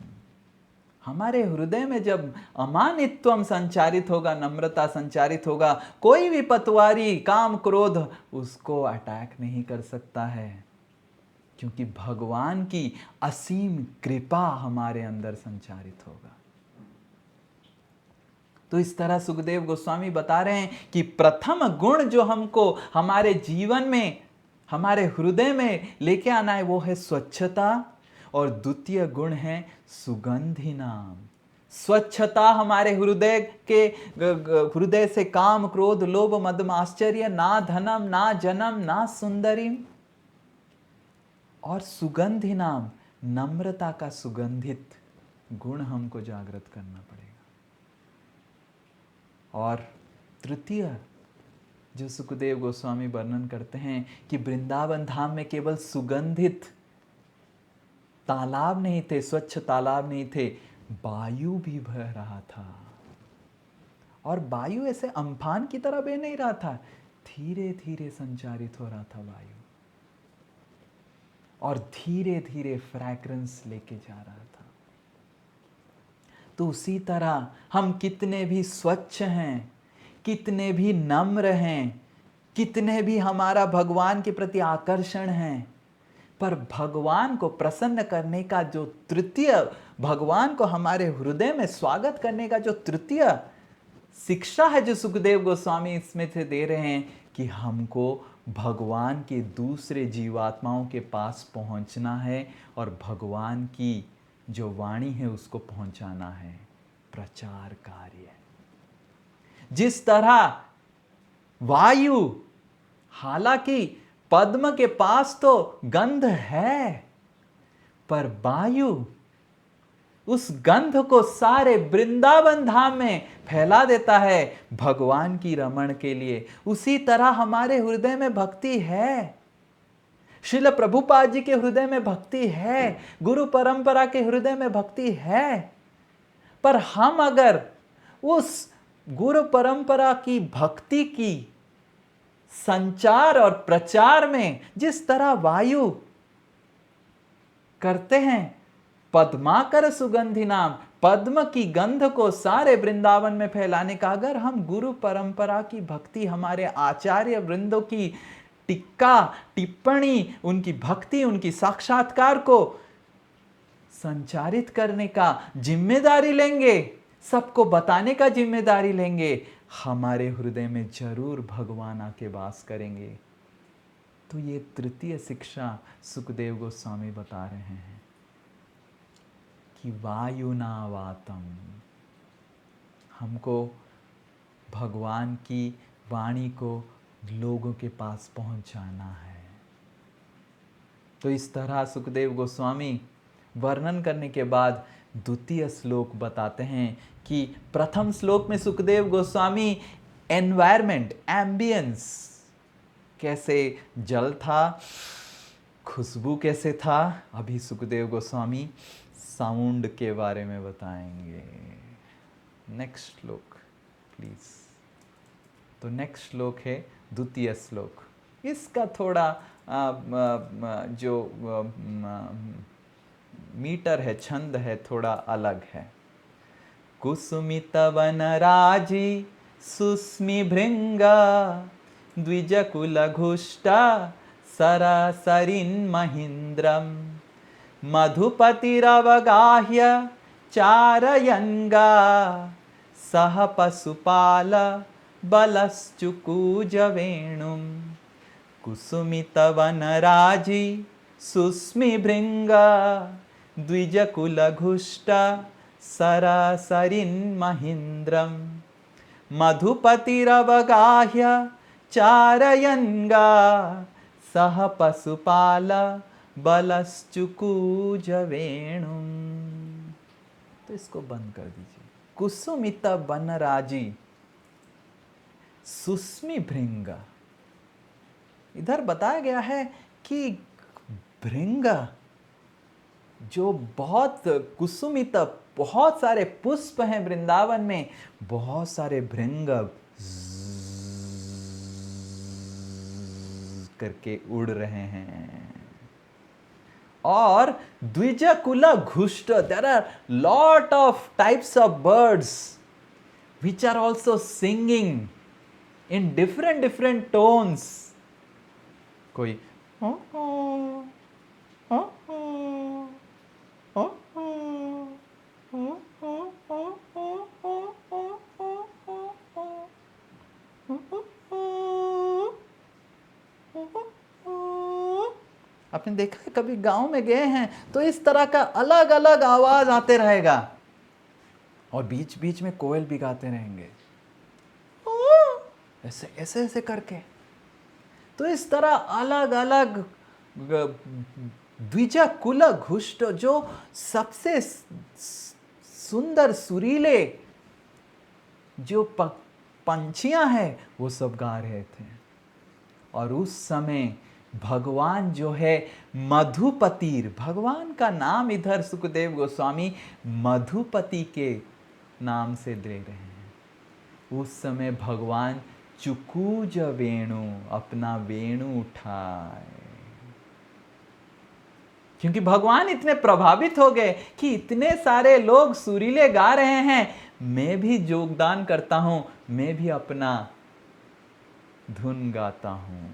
हमारे हृदय में जब अमानित्वम संचारित होगा, नम्रता संचारित होगा, कोई भी पतवारी काम क्रोध उसको अटैक नहीं कर सकता है, क्योंकि भगवान की असीम कृपा हमारे अंदर संचारित होगा। तो इस तरह सुखदेव गोस्वामी बता रहे हैं कि प्रथम गुण जो हमको हमारे जीवन में, हमारे हृदय में लेके आना है वो है स्वच्छता, और द्वितीय गुण है सुगंधि नाम। स्वच्छता हमारे हृदय से काम, क्रोध, लोभ, मद, आश्चर्य, ना धनम, ना जनम, ना सुंदरीम, और सुगंधि नाम, नम्रता का सुगंधित गुण हमको जागृत करना पड़ेगा। और तृतीय जो सुखदेव गोस्वामी वर्णन करते हैं कि वृंदावन धाम में केवल सुगंधित तालाब नहीं थे, स्वच्छ तालाब नहीं थे, वायु भी बह रहा था। और वायु ऐसे अम्फान की तरह बह नहीं रहा था, धीरे धीरे संचारित हो रहा था वायु, और धीरे धीरे फ्रैग्रेंस लेके जा रहा था। तो उसी तरह हम कितने भी स्वच्छ हैं, कितने भी नम्र हैं, कितने भी हमारा भगवान के प्रति आकर्षण है, पर भगवान को प्रसन्न करने का जो तृतीय, भगवान को हमारे हृदय में स्वागत करने का जो तृतीय शिक्षा है जो सुखदेव गोस्वामी इसमें से दे रहे हैं, कि हमको भगवान के दूसरे जीवात्माओं के पास पहुंचना है और भगवान की जो वाणी है उसको पहुंचाना है, प्रचार कार्य। जिस तरह वायु, हालांकि पद्म के पास तो गंध है, पर वायु उस गंध को सारे वृंदावन धाम में फैला देता है भगवान की रमण के लिए। उसी तरह हमारे हृदय में भक्ति है, श्रील प्रभुपाद जी के हृदय में भक्ति है, गुरु परंपरा के हृदय में भक्ति है, पर हम अगर उस गुरु परंपरा की भक्ति की संचार और प्रचार में जिस तरह वायु करते हैं, पद्माकर सुगंधि नाम, पद्म की गंध को सारे वृंदावन में फैलाने का, अगर हम गुरु परंपरा की भक्ति, हमारे आचार्य वृंदों की टिक्का टिप्पणी, उनकी भक्ति, उनकी साक्षात्कार को संचारित करने का जिम्मेदारी लेंगे, सबको बताने का जिम्मेदारी लेंगे, हमारे हृदय में जरूर भगवान आके वास करेंगे। तो ये तृतीय शिक्षा सुखदेव गोस्वामी बता रहे हैं कि वायुना वातम, हमको भगवान की वाणी को लोगों के पास पहुंचाना है। तो इस तरह सुखदेव गोस्वामी वर्णन करने के बाद द्वितीय श्लोक बताते हैं कि प्रथम श्लोक में सुखदेव गोस्वामी एनवायरमेंट, एम्बियंस, कैसे जल था, खुशबू कैसे था, अभी सुखदेव गोस्वामी साउंड के बारे में बताएंगे। नेक्स्ट श्लोक प्लीज। तो नेक्स्ट श्लोक है द्वितीय श्लोक। इसका थोड़ा जो मीटर है, छंद है, थोड़ा अलग है। कुसुमित वनराजी सुस्मि भृंगा द्विजकुल घुष्टा सरासरिन् महीन्द्रम मधुपतिरवगाह्य चारयन्गा सह पशुपाल बलश्चुकूज वेणुं कुसुमित वनराजी सुस्मि भृंगा द्विजकुल घुष्टा सरासरिन् महीन्द्रम मधुपतिरवगाह्य चारयन्गा सह पशुपाल बलश्चुकूज वेणुं। तो इसको बंद कर दीजिए। कुसुमित वनराजी सुस्मि भृंग, इधर बताया गया है कि भृंग जो बहुत कुसुमित, बहुत सारे पुष्प हैं वृंदावन में, बहुत सारे भृंग करके उड़ रहे हैं। और द्विजकुल घुष्ट, there are lot of types of birds which are also singing in different tones. कोई आपने देखा है, कभी गांव में गए हैं तो इस तरह का अलग अलग आवाज आते रहेगा। और बीच बीच में कोयल भी गाते रहेंगे, ऐसे ऐसे ऐसे करके। तो इस तरह अलग अलग द्विज कुल घुष्ट जो सबसे सुंदर सुरीले जो पंछियां हैं वो सब गा रहे थे। और उस समय भगवान जो है मधुपतिर, भगवान का नाम इधर सुखदेव गोस्वामी मधुपति के नाम से दे रहे हैं। उस समय भगवान चुकूज वेणु, अपना वेणु उठाए, क्योंकि भगवान इतने प्रभावित हो गए कि इतने सारे लोग सुरीले गा रहे हैं, मैं भी योगदान करता हूं, मैं भी अपना धुन गाता हूं।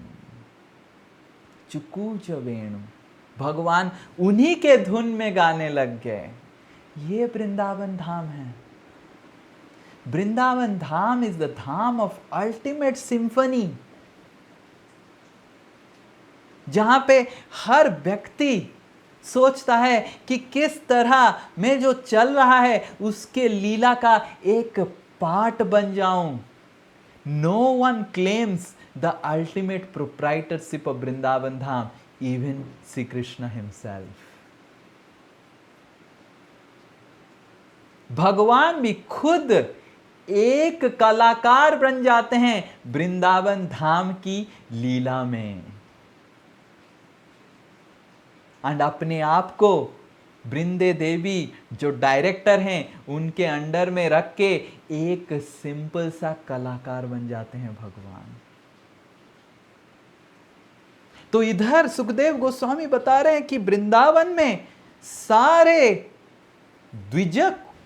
चुकूज वेणु, भगवान उन्हीं के धुन में गाने लग गए। ये वृंदावन धाम है। Vrindavan Dham is the dham of ultimate symphony, जहां पे हर व्यक्ति सोचता है कि किस तरह में जो चल रहा है उसके लीला का एक पार्ट बन जाऊं। No one claims the ultimate proprietorship of Vrindavan Dham, even Shri Krishna himself. भगवान भी खुद एक कलाकार बन जाते हैं वृंदावन धाम की लीला में, एंड अपने आप को वृंदे देवी जो डायरेक्टर हैं उनके अंडर में रख के एक सिंपल सा कलाकार बन जाते हैं भगवान। तो इधर सुखदेव गोस्वामी बता रहे हैं कि वृंदावन में सारे द्विज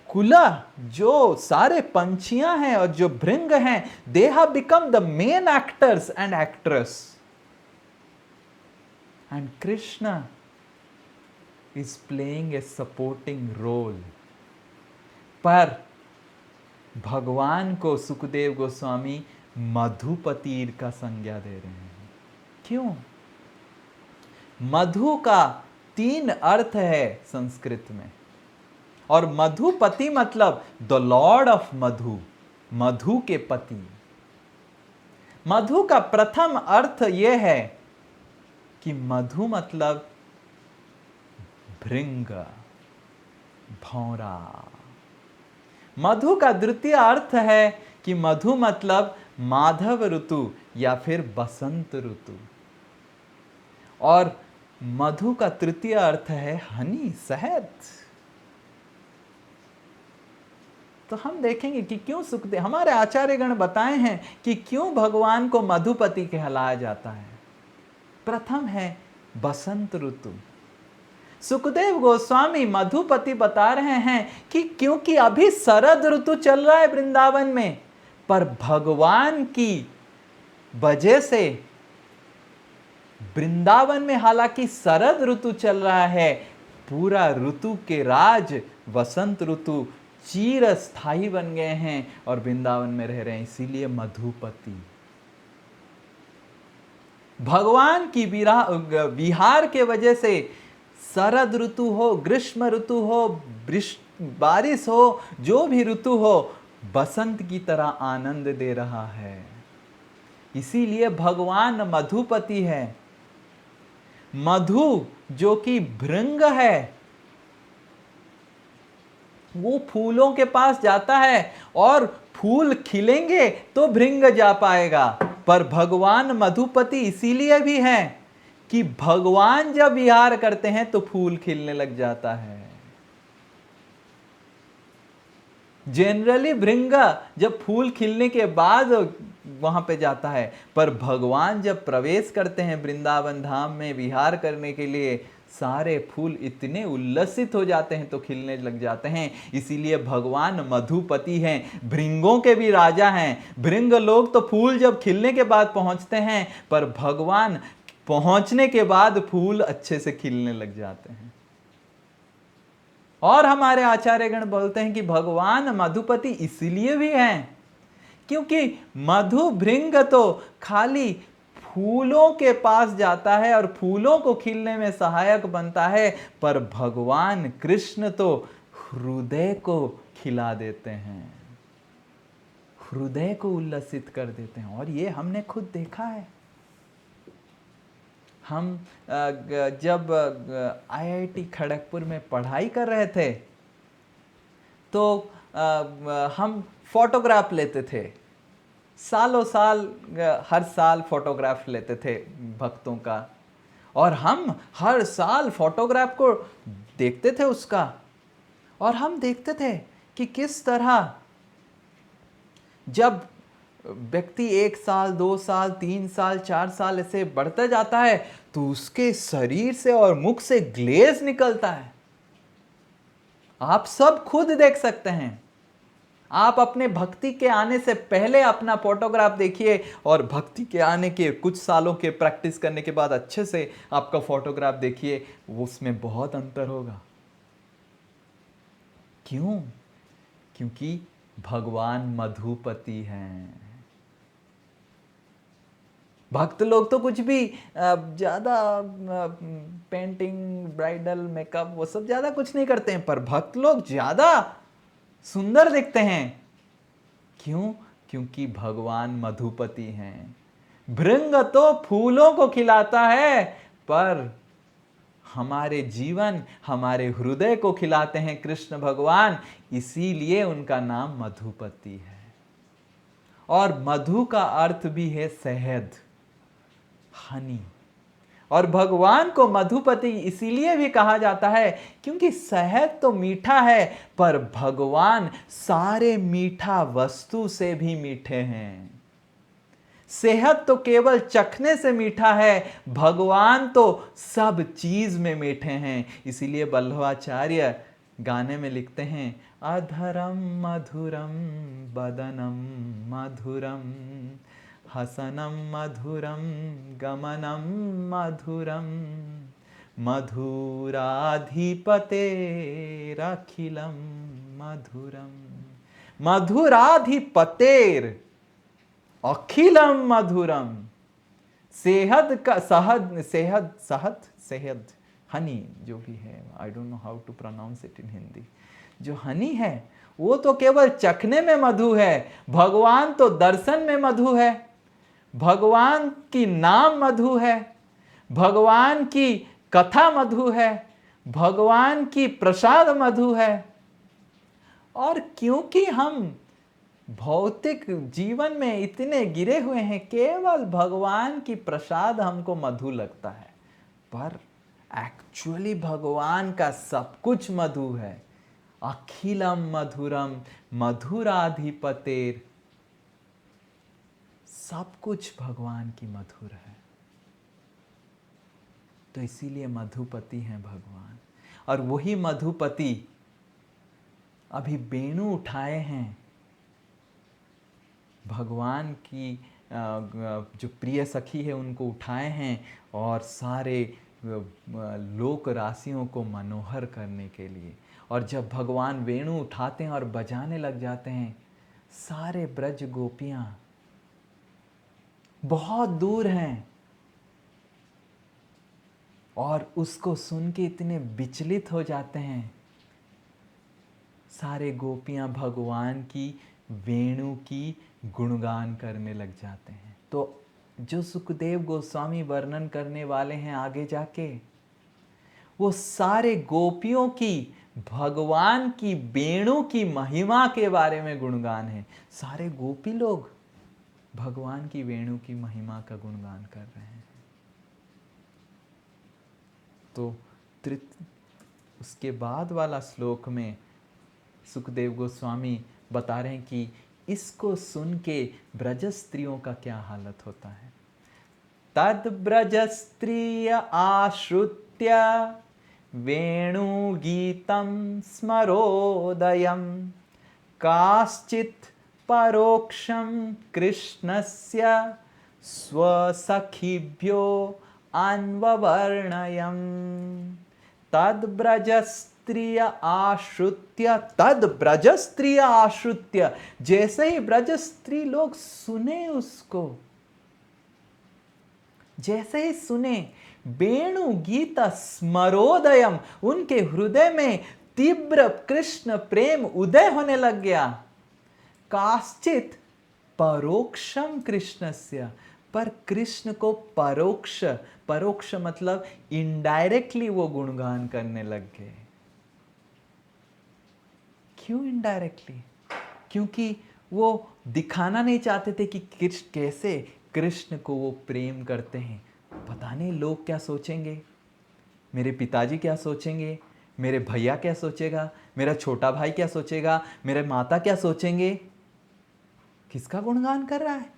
कुला जो सारे पंछियां हैं और जो भृंग हैं, they have become the main actors and actress, and Krishna is playing a supporting role। पर भगवान को सुखदेव गोस्वामी मधुपतिर का संज्ञा दे रहे हैं। क्यों? मधु का 3 अर्थ है संस्कृत में, और मधुपति मतलब द लॉर्ड ऑफ मधु, मधु के पति। मधु का प्रथम अर्थ यह है कि मधु मतलब भृंग, भौरा। मधु का द्वितीय अर्थ है कि मधु मतलब माधव ऋतु या फिर बसंत ऋतु, और मधु का तृतीय अर्थ है हनी, शहद। तो हम देखेंगे कि क्यों सुखदेव, हमारे आचार्यगण बताए हैं कि क्यों भगवान को मधुपति कहलाया जाता है। प्रथम है बसंत ऋतु। सुखदेव गोस्वामी मधुपति बता रहे हैं कि क्योंकि अभी शरद ऋतु चल रहा है वृंदावन में, पर भगवान की वजह से वृंदावन में हालांकि शरद ऋतु चल रहा है, पूरा ऋतु के राज वसंत ऋतु चिरस्थायी बन गए हैं और वृंदावन में रह रहे हैं, इसीलिए मधुपति। भगवान की विहार के वजह से शरद ऋतु हो, ग्रीष्म ऋतु हो, बारिश हो, जो भी ऋतु हो, बसंत की तरह आनंद दे रहा है। इसीलिए भगवान मधुपति है। मधु जो कि भृंग है, वो फूलों के पास जाता है और फूल खिलेंगे तो भृंग जा पाएगा, पर भगवान मधुपति इसीलिए भी हैं कि भगवान जब विहार करते हैं तो फूल खिलने लग जाता है। जनरली भृंग जब फूल खिलने के बाद वहां पे जाता है, पर भगवान जब प्रवेश करते हैं वृंदावन धाम में विहार करने के लिए, सारे फूल इतने उल्लसित हो जाते हैं तो खिलने लग जाते हैं। इसीलिए भगवान मधुपति हैं, भृंगों के भी राजा हैं। भृंग लोग तो फूल जब खिलने के बाद पहुंचते हैं, पर भगवान पहुंचने के बाद फूल अच्छे से खिलने लग जाते हैं। और हमारे आचार्यगण बोलते हैं कि भगवान मधुपति इसलिए भी हैं क्योंकि मधु भृंग तो खाली फूलों के पास जाता है और फूलों को खिलने में सहायक बनता है, पर भगवान कृष्ण तो हृदय को खिला देते हैं, हृदय को उल्लसित कर देते हैं। और ये हमने खुद देखा है। हम जब आईआईटी खड़गपुर में पढ़ाई कर रहे थे तो हम फोटोग्राफ लेते थे, सालों साल हर साल फोटोग्राफ लेते थे भक्तों का, और हम हर साल फोटोग्राफ को देखते थे उसका, और हम देखते थे कि किस तरह जब व्यक्ति 1 साल 2 साल 3 साल 4 साल ऐसे बढ़ता जाता है तो उसके शरीर से और मुख से ग्लेज निकलता है। आप सब खुद देख सकते हैं। आप अपने भक्ति के आने से पहले अपना फोटोग्राफ देखिए और भक्ति के आने के कुछ सालों के प्रैक्टिस करने के बाद अच्छे से आपका फोटोग्राफ देखिए, उसमें बहुत अंतर होगा। क्यों? क्योंकि भगवान मधुपति हैं। भक्त लोग तो कुछ भी ज़्यादा पेंटिंग, ब्राइडल मेकअप वो सब ज़्यादा कुछ नहीं करते हैं, पर भक्त लोग ज़्यादा सुंदर दिखते हैं। क्यों? क्योंकि भगवान मधुपति हैं। भृंग तो फूलों को खिलाता है, पर हमारे जीवन, हमारे हृदय को खिलाते हैं कृष्ण भगवान, इसीलिए उनका नाम मधुपति है। और मधु का अर्थ भी है शहद, हनी। और भगवान को मधुपति इसीलिए भी कहा जाता है क्योंकि शहद तो मीठा है, पर भगवान सारे मीठा वस्तु से भी मीठे हैं। सेहत तो केवल चखने से मीठा है, भगवान तो सब चीज में मीठे हैं। इसीलिए वल्लभाचार्य गाने में लिखते हैं, अधरम मधुरम बदनम मधुरम हसनम मधुरम गमनम मधुरम मधुराधिपतेरखिलम मधुरम। मधुराधिपतेर अखिलम मधुरम। सेहद का शहद हनी जो भी है, I don't know how to pronounce it in Hindi, जो हनी है वो तो केवल चखने में मधु है, भगवान तो दर्शन में मधु है, भगवान की नाम मधु है, भगवान की कथा मधु है, भगवान की प्रसाद मधु है। और क्योंकि हम भौतिक जीवन में इतने गिरे हुए हैं, केवल भगवान की प्रसाद हमको मधु लगता है, पर एक्चुअली भगवान का सब कुछ मधु है। अखिलम मधुरम मधुराधिपतेर, सब कुछ भगवान की मधुर है। तो इसीलिए मधुपति हैं भगवान। और वही मधुपति अभी वेणु उठाए हैं, भगवान की जो प्रिय सखी है उनको उठाए हैं, और सारे लोक राशियों को मनोहर करने के लिए। और जब भगवान वेणु उठाते हैं और बजाने लग जाते हैं, सारे ब्रज गोपियां बहुत दूर हैं और उसको सुन के इतने विचलित हो जाते हैं। सारे गोपियां भगवान की वेणु की गुणगान करने लग जाते हैं। तो जो सुखदेव गोस्वामी वर्णन करने वाले हैं आगे जाके, वो सारे गोपियों की भगवान की वेणु की महिमा के बारे में गुणगान है। सारे गोपी लोग भगवान की वेणु की महिमा का गुणगान कर रहे हैं। तो उसके बाद वाला श्लोक में सुखदेव गोस्वामी बता रहे हैं कि इसको सुन के ब्रज स्त्रियों का क्या हालत होता है। तद ब्रज स्त्रिय आश्रुत्य वेणु गीतम स्मरोदयम काश्चित् परोक्षम कृष्णस्य स्वसखिभ्यो अन्ववर्णयम्। तद ब्रज स्त्रिय आश्रुत्य, तद ब्रज स्त्रिय आश्रुत्य, जैसे ही ब्रज स्त्री लोग सुने उसको, जैसे ही सुने वेणु गीत स्मरोदयम, उनके हृदय में तीव्र कृष्ण प्रेम उदय होने लग गया। काश्चित परोक्षम कृष्णस्य, पर कृष्ण को परोक्ष, परोक्ष मतलब इनडायरेक्टली वो गुणगान करने लग गए। क्यों इनडायरेक्टली? क्योंकि वो दिखाना नहीं चाहते थे कि कृष्ण कैसे कृष्ण को वो प्रेम करते हैं। पता नहीं लोग क्या सोचेंगे, मेरे पिताजी क्या सोचेंगे, मेरे भैया क्या सोचेगा, मेरा छोटा भाई क्या सोचेगा, मेरे माता क्या सोचेंगे, किसका गुणगान कर रहा है।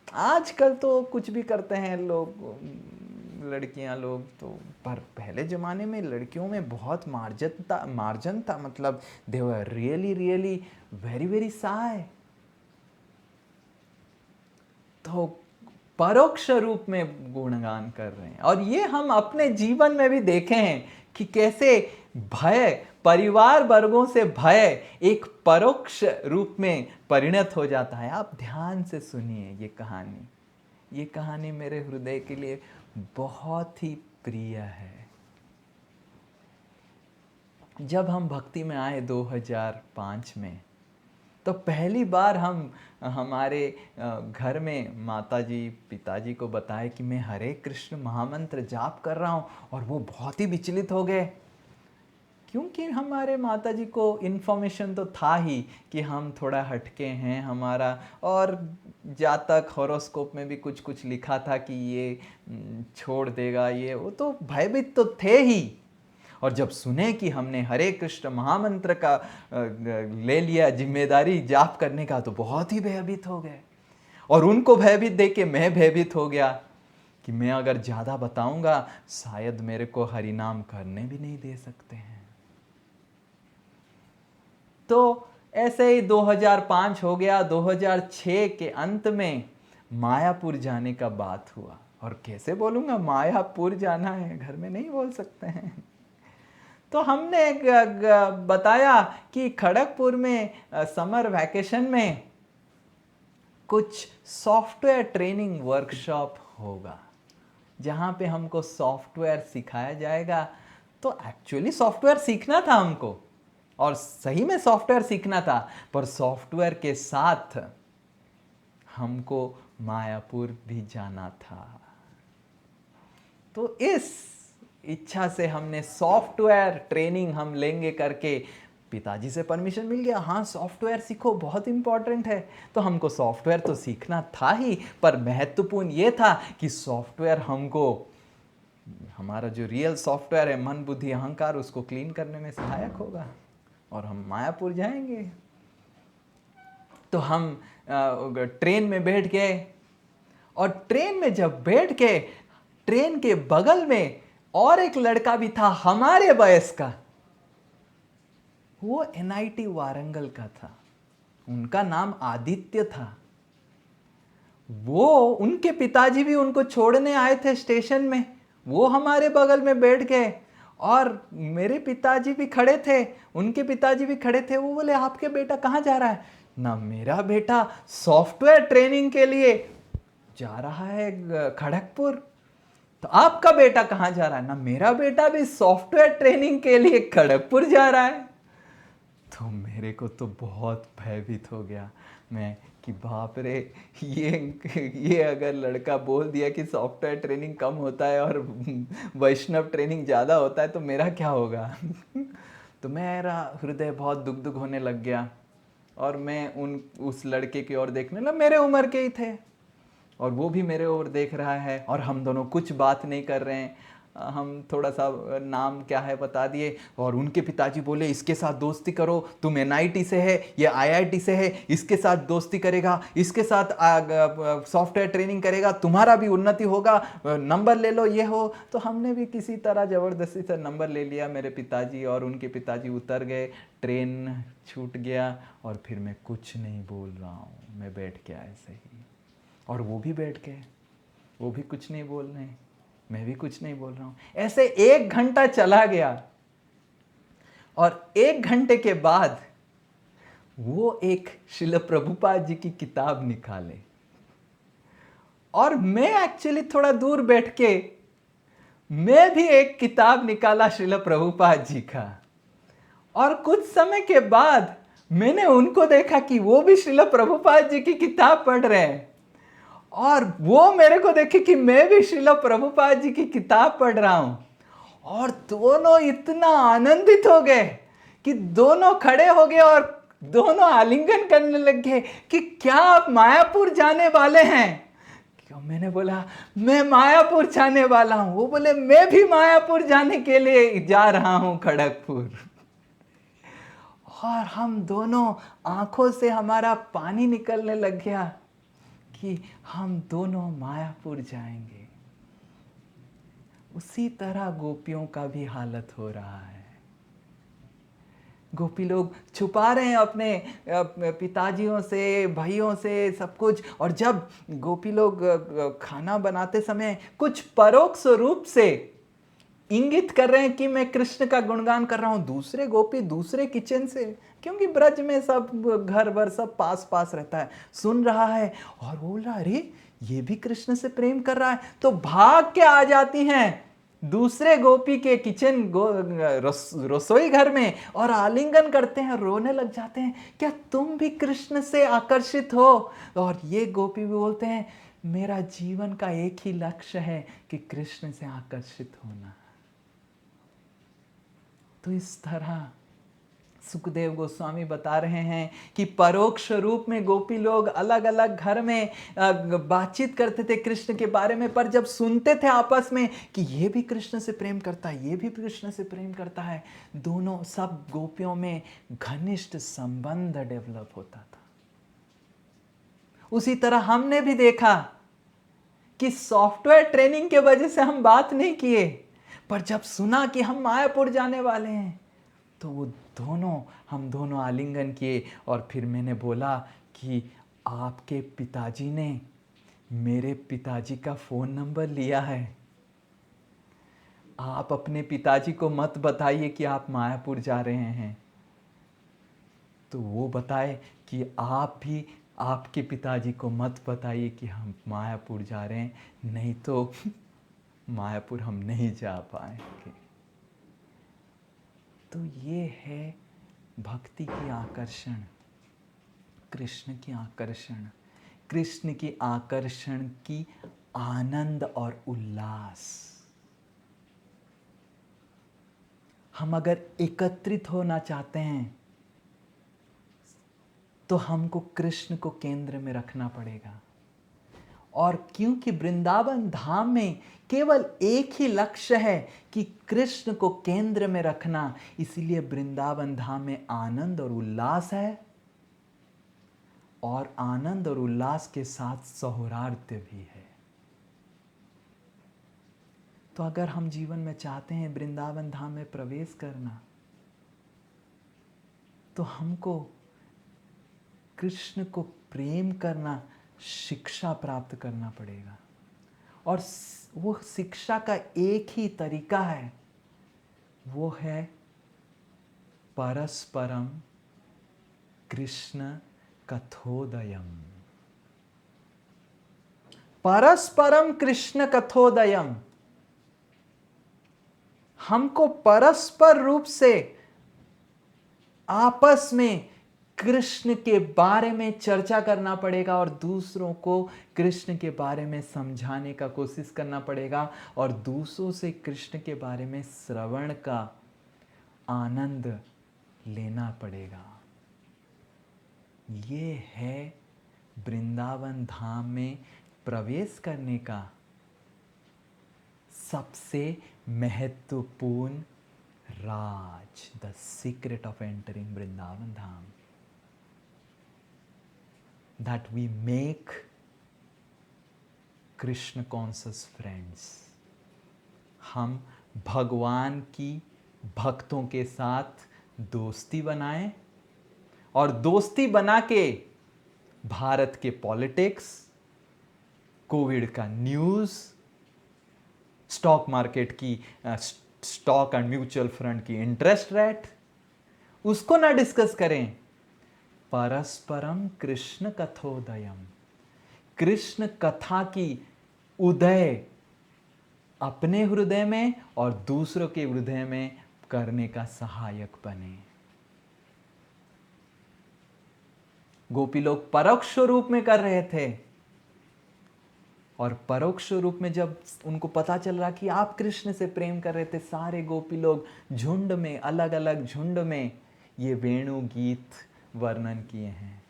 आजकल तो कुछ भी करते हैं लोग, लड़कियां लोग तो, पर पहले ज़माने में लड़कियों में बहुत मार्जन था, मतलब they were really really very very shy. तो परोक्ष रूप में गुणगान कर रहे हैं। और ये हम अपने जीवन में भी देखे हैं कि कैसे भय, परिवार वर्गों से भय एक परोक्ष रूप में परिणत हो जाता है। आप ध्यान से सुनिए ये कहानी। ये कहानी मेरे हृदय के लिए बहुत ही प्रिय है। जब हम भक्ति में आए 2005 में, तो पहली बार हम हमारे घर में माताजी पिताजी को बताए कि मैं हरे कृष्ण महामंत्र जाप कर रहा हूँ, और वो बहुत ही विचलित हो गए। क्योंकि हमारे माताजी को इन्फॉर्मेशन तो था ही कि हम थोड़ा हटके हैं हमारा, और जातक हॉरोस्कोप में भी कुछ कुछ लिखा था कि ये छोड़ देगा ये वो, तो भयभीत तो थे ही। और जब सुने कि हमने हरे कृष्ण महामंत्र का ले लिया जिम्मेदारी जाप करने का, तो बहुत ही भयभीत हो गए। और उनको भयभीत देख के मैं भयभीत हो गया कि मैं अगर ज़्यादा बताऊंगा शायद मेरे को हरिनाम करने भी नहीं दे सकते हैं। तो ऐसे ही 2005 हो गया। 2006 के अंत में मायापुर जाने का बात हुआ। और कैसे बोलूँगा, मायापुर जाना है, घर में नहीं बोल सकते हैं। तो हमने बताया कि खड़गपुर में समर वैकेशन में कुछ सॉफ्टवेयर ट्रेनिंग वर्कशॉप होगा, जहाँ पे हमको सॉफ्टवेयर सिखाया जाएगा। तो एक्चुअली सॉफ्टवेयर सीखना था हमको, और सही में सॉफ्टवेयर सीखना था, पर सॉफ्टवेयर के साथ हमको मायापुर भी जाना था। तो इस इच्छा से हमने सॉफ्टवेयर ट्रेनिंग हम लेंगे करके, पिताजी से परमिशन मिल गया, हाँ सॉफ्टवेयर सीखो बहुत इंपॉर्टेंट है। तो हमको सॉफ्टवेयर तो सीखना था ही, पर महत्वपूर्ण ये था कि सॉफ्टवेयर हमको, हमारा जो रियल सॉफ्टवेयर है मन बुद्धि अहंकार, उसको क्लीन करने में सहायक होगा, और हम मायापुर जाएंगे। तो हम ट्रेन में बैठ गए, और ट्रेन में जब बैठ के, ट्रेन के बगल में और एक लड़का भी था हमारे वयस का, वो NIT वारंगल का था, उनका नाम आदित्य था। वो, उनके पिताजी भी उनको छोड़ने आए थे स्टेशन में, वो हमारे बगल में बैठ गए, और मेरे पिताजी भी खड़े थे, उनके पिताजी भी खड़े थे। वो बोले आपके बेटा कहाँ जा रहा है? ना मेरा बेटा सॉफ्टवेयर ट्रेनिंग के लिए जा रहा है खड़गपुर। तो आपका बेटा कहाँ जा रहा है? ना मेरा बेटा भी सॉफ्टवेयर ट्रेनिंग के लिए खड़गपुर जा रहा है। तो मेरे को तो बहुत भयभीत हो गया मैं कि बाप रे, ये अगर लड़का बोल दिया कि सॉफ्टवेयर ट्रेनिंग कम होता है और वैष्णव ट्रेनिंग ज़्यादा होता है, तो मेरा क्या होगा? तो मेरा हृदय बहुत दुख दुख होने लग गया, और मैं उस लड़के की ओर देखने लगा, मेरे उम्र के ही थे, और वो भी मेरे ओर देख रहा है, और हम दोनों कुछ बात नहीं कर रहे हैं। हम थोड़ा सा नाम क्या है बता दिए, और उनके पिताजी बोले इसके साथ दोस्ती करो, तुम NIT से है, ये IIT से है, इसके साथ दोस्ती करेगा, इसके साथ सॉफ्टवेयर ट्रेनिंग करेगा, तुम्हारा भी उन्नति होगा, नंबर ले लो, ये हो। तो हमने भी किसी तरह ज़बरदस्ती से नंबर ले लिया। मेरे पिताजी और उनके पिताजी उतर गए, ट्रेन छूट गया, और फिर मैं कुछ नहीं बोल रहा हूँ, मैं बैठ गया ऐसे ही, और वो भी बैठ गए, वो भी कुछ नहीं बोल रहे, मैं भी कुछ नहीं बोल रहा हूँ। ऐसे 1 घंटा चला गया, और 1 घंटे के बाद वो एक श्रील प्रभुपाद जी की किताब निकाले, और मैं एक्चुअली थोड़ा दूर बैठ के मैं भी एक किताब निकाला श्रील प्रभुपाद जी का, और कुछ समय के बाद मैंने उनको देखा कि वो भी श्रील प्रभुपाद जी की किताब पढ़ रहे हैं, और वो मेरे को देखे कि मैं भी श्रील प्रभुपाद जी की किताब पढ़ रहा हूं, और दोनों इतना आनंदित हो गए कि दोनों खड़े हो गए और दोनों आलिंगन करने लग गए कि क्या आप मायापुर जाने वाले हैं? क्यों? मैंने बोला मैं मायापुर जाने वाला हूं। वो बोले मैं भी मायापुर जाने के लिए जा रहा हूं, खड़गपुर। और हम दोनों आंखों से हमारा पानी निकलने लग गया कि हम दोनों मायापुर जाएंगे। उसी तरह गोपियों का भी हालत हो रहा है। गोपी लोग छुपा रहे हैं अपने पिताजियों से, भाइयों से सब कुछ, और जब गोपी लोग खाना बनाते समय कुछ परोक्ष रूप से इंगित कर रहे हैं कि मैं कृष्ण का गुणगान कर रहा हूं, दूसरे गोपी दूसरे किचन से, क्योंकि ब्रज में सब घर भर सब पास पास रहता है, सुन रहा है और बोल रहा अरे ये भी कृष्ण से प्रेम कर रहा है, तो भाग के आ जाती हैं दूसरे गोपी के किचन रसोई घर में और आलिंगन करते हैं, रोने लग जाते हैं, क्या तुम भी कृष्ण से आकर्षित हो? और ये गोपी भी बोलते हैं मेरा जीवन का एक ही लक्ष्य है कि कृष्ण से आकर्षित होना। तो इस तरह सुखदेव गोस्वामी बता रहे हैं कि परोक्ष रूप में गोपी लोग अलग अलग घर में बातचीत करते थे कृष्ण के बारे में, पर जब सुनते थे आपस में कि ये भी कृष्ण से प्रेम करता है, ये भी कृष्ण से प्रेम करता है, दोनों सब गोपियों में घनिष्ठ संबंध डेवलप होता था। उसी तरह हमने भी देखा कि सॉफ्टवेयर ट्रेनिंग के वजह से हम बात नहीं किए, पर जब सुना कि हम मायापुर जाने वाले हैं तो वो हम दोनों आलिंगन किए। और फिर मैंने बोला कि आपके पिताजी ने मेरे पिताजी का फ़ोन नंबर लिया है, आप अपने पिताजी को मत बताइए कि आप मायापुर जा रहे हैं। तो वो बताए कि आप भी आपके पिताजी को मत बताइए कि हम मायापुर जा रहे हैं, नहीं तो मायापुर हम नहीं जा पाएंगे। तो ये है भक्ति की आकर्षण, कृष्ण की आकर्षण, कृष्ण की आकर्षण की आनंद और उल्लास। हम अगर एकत्रित होना चाहते हैं तो हमको कृष्ण को केंद्र में रखना पड़ेगा। और क्योंकि वृंदावन धाम में केवल एक ही लक्ष्य है कि कृष्ण को केंद्र में रखना, इसीलिए वृंदावन धाम में आनंद और उल्लास है, और आनंद और उल्लास के साथ सौहार्द्य भी है। तो अगर हम जीवन में चाहते हैं वृंदावन धाम में प्रवेश करना, तो हमको कृष्ण को प्रेम करना शिक्षा प्राप्त करना पड़ेगा। और वो शिक्षा का एक ही तरीका है, वो है परस्परम कृष्ण कथोदयम। परस्परम कृष्ण कथोदयम, हमको परस्पर रूप से आपस में कृष्ण के बारे में चर्चा करना पड़ेगा और दूसरों को कृष्ण के बारे में समझाने का कोशिश करना पड़ेगा, और दूसरों से कृष्ण के बारे में श्रवण का आनंद लेना पड़ेगा। ये है वृंदावन धाम में प्रवेश करने का सबसे महत्वपूर्ण राज, the secret of entering Vrindavan Dham, that we make Krishna conscious friends. हम भगवान की भक्तों के साथ दोस्ती बनाएं, और दोस्ती बना के भारत के पॉलिटिक्स, कोविड का न्यूज़, स्टॉक मार्केट की स्टॉक एंड म्यूचुअल फंड की इंटरेस्ट रेट, उसको ना डिस्कस करें। परस्परम कृष्ण कथोदयम, कृष्ण कथा की उदय अपने हृदय में और दूसरों के हृदय में करने का सहायक बने। गोपी लोग परोक्ष रूप में कर रहे थे, और परोक्ष रूप में जब उनको पता चल रहा कि आप कृष्ण से प्रेम कर रहे थे, सारे गोपी लोग झुंड में, अलग अलग झुंड में ये वेणु गीत वर्णन किए हैं।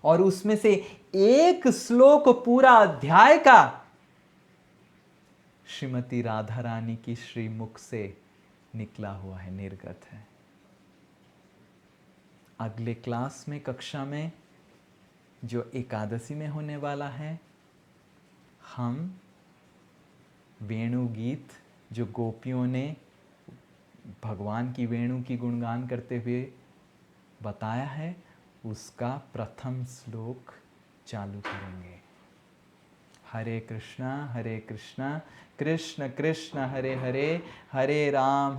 और उसमें से एक श्लोक पूरा अध्याय का श्रीमती राधा रानी की श्रीमुख से निकला हुआ है, निर्गत है। अगले क्लास में, कक्षा में, जो एकादशी में होने वाला है, हम वेणु गीत जो गोपियों ने भगवान की वेणु की गुणगान करते हुए बताया है, उसका प्रथम श्लोक चालू करेंगे। हरे कृष्णा कृष्ण कृष्ण हरे हरे, हरे राम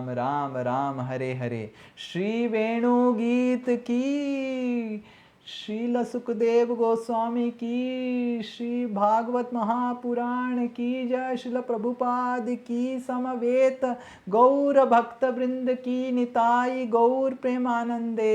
राम राम हरे हरे। श्री वेणु गीत की, श्रील सुखदेव गोस्वामी की, श्री भागवत महापुराण की जय, श्रील प्रभुपाद की, समवेत गौर भक्त वृंद की, निताई गौर प्रेमानंदे।